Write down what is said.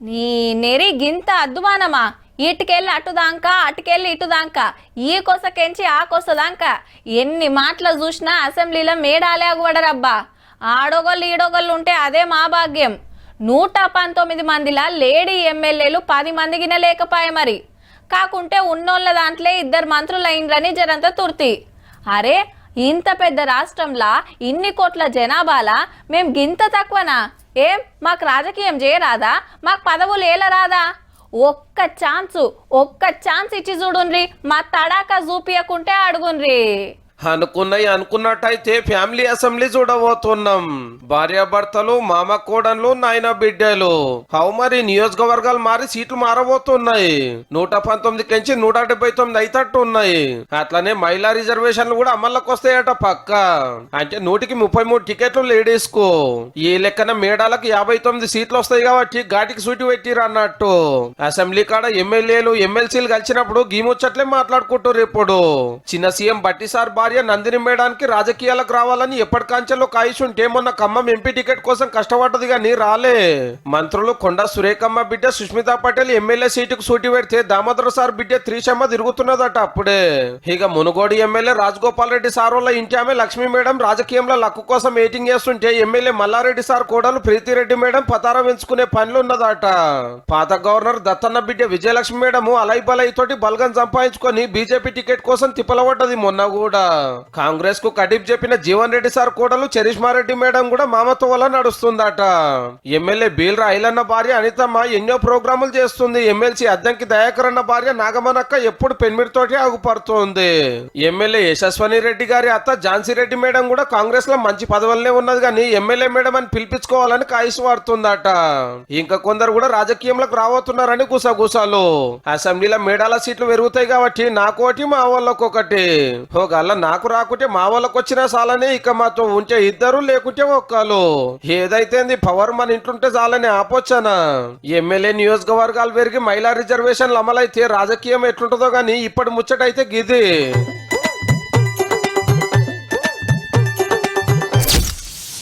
నీ నెరి గింత అద్దుమానమా? ఇటుకెళ్ళి అటుదాంకా అటుకెళ్ళి ఇటుదాంకా ఈ కొసకెంచి ఆ కొసదాంకా ఎన్ని మాటలు చూసినా అసెంబ్లీలో మేడాలే అగువడరబ్బా. ఆడొగళ్ళు ఈడొగళ్ళు ఉంటే అదే మా భాగ్యం. 119 మందిలా లేడీ ఎమ్మెల్యేలు 10 మందికిన లేకపాయే మరి. కాకుంటే ఉన్నోళ్ళ దాంట్లో 2 మంత్రులైండ్రని జరంత తుర్తి. అరే ఇంత పెద్ద రాష్ట్రంలా ఇన్ని కోట్ల జనాభాలా మేం గింత తక్కువనా? ఏం మాకు రాజకీయం చేయరాదా? మాకు పదవులు ఏలరాదా? ఒక్క ఛాన్స్ ఇచ్చి చూడుండ్రి, మా తడాక చూపియకుంటే అడుగుండ్రి. అనుకున్నాయి అనుకున్నట్టయితే ఫ్యామిలీ అసెంబ్లీ చూడబోతున్నాం. భార్యాభర్తలు, మామ కోడన్లు, నాయన బిడ్డలు. హౌ మరి నియోజకవర్గాలు మారి సీట్లు మారబోతున్నాయి. 119 కెంచి 179 అయితట్టు ఉన్నాయి. అట్లనే మహిళా రిజర్వేషన్లు కూడా అమల్లోకి వస్తాయట పక్క. అంటే 100కి 33 టికెట్లు లేడీస్ కు. ఈ లెక్కన మేడాలకు 59 సీట్లు వస్తాయి కాబట్టి ఘాటికి సూటి పెట్టిరు అన్నట్టు. అసెంబ్లీ కాడ ఎమ్మెల్యేలు ఎమ్మెల్సీలు కలిసినప్పుడు గీముచ్చట్లే మాట్లాడుకుంటారు. ఇప్పుడు చిన్న సీఎం బట్టి సార్ భార్య నందిని మేడానికి రాజకీయాలకు రావాలని ఎప్పటికాంచెల్లో కాయిస్తుంటే మొన్న ఖమ్మం ఎంపీ టికెట్ కోసం కష్టపడ్డది గాని రాలే. మంత్రులు కొండా సురేఖమ్మ బిడ్డ సుష్మితా పటేల్ ఎమ్మెల్యే సీటుకు సూటి పెడితే దామోదర సార్ బిడ్డ త్రిషమ్మ తిరుగుతున్నదట అప్పుడే. ఇక మునుగోడు ఎమ్మెల్యే రాజగోపాల్ రెడ్డి సార్ వాళ్ళ ఇంటి ఆమె లక్ష్మీ మేడం రాజకీయంలో లక్కు కోసం మీటింగ్ చేస్తుంటే ఎమ్మెల్యే మల్లారెడ్డి సార్ కోడలు ప్రీతిరెడ్డి మేడం పతారం ఎంచుకునే పనులు ఉన్నదట. పాత గవర్నర్ దత్తన్న బిడ్డ విజయలక్ష్మి మేడం అలై బలై తోటి బల్గం సంపాదించుకొని బీజేపీ టికెట్ కోసం తిప్పలబడ్డది మొన్న కూడా. కాంగ్రెస్ కు కటీప్ చెప్పిన జీవన్ రెడ్డి సార్ కోడలు చరిష్మారెడ్డి మేడం కూడా మామతో వల్ల నడుస్తుందట. ఎమ్మెల్యే బీల్రా ఐలన్న భార్య అనితమ్మ ఎన్నో ప్రోగ్రాములు చేస్తుంది. ఎమ్మెల్సీ అద్దంకి దయాకర్ అన్న భార్య నాగమనక్క ఎప్పుడు పెన్మిడితోటి ఆగుపడుతోంది. ఎమ్మెల్యే యశస్వని రెడ్డి గారి అత్త ఝాన్సీ రెడ్డి మేడం కూడా కాంగ్రెస్ లో మంచి పదవులనే ఉన్నది కానీ ఎమ్మెల్యే మేడం అని పిలిపించుకోవాలని కాయిసు వాడుతుందట. ఇంకా కొందరు కూడా రాజకీయంలోకి రాబోతున్నారని గుసగుసాలు. అసెంబ్లీలో మేడాల సీట్లు పెరుగుతాయి కాబట్టి నాకోటి మా వాళ్ళకు ఒకటి. గల్ల నాకు రాకుంటే మా వాళ్ళకి వచ్చినా చాలని, ఇక మాతో ఉంటే 2 లేకుంటే ఒక్కలు. ఏదైతే పవర్ మన ఇంట్లుంటే చాలని ఆపొచ్చానా. ఎమ్మెల్యే నియోజకవర్గాలు పెరిగి మహిళా రిజర్వేషన్లు అమలైతే రాజకీయం ఎట్లుంటుందో గానీ ఇప్పటి ముచ్చటైతే గిది.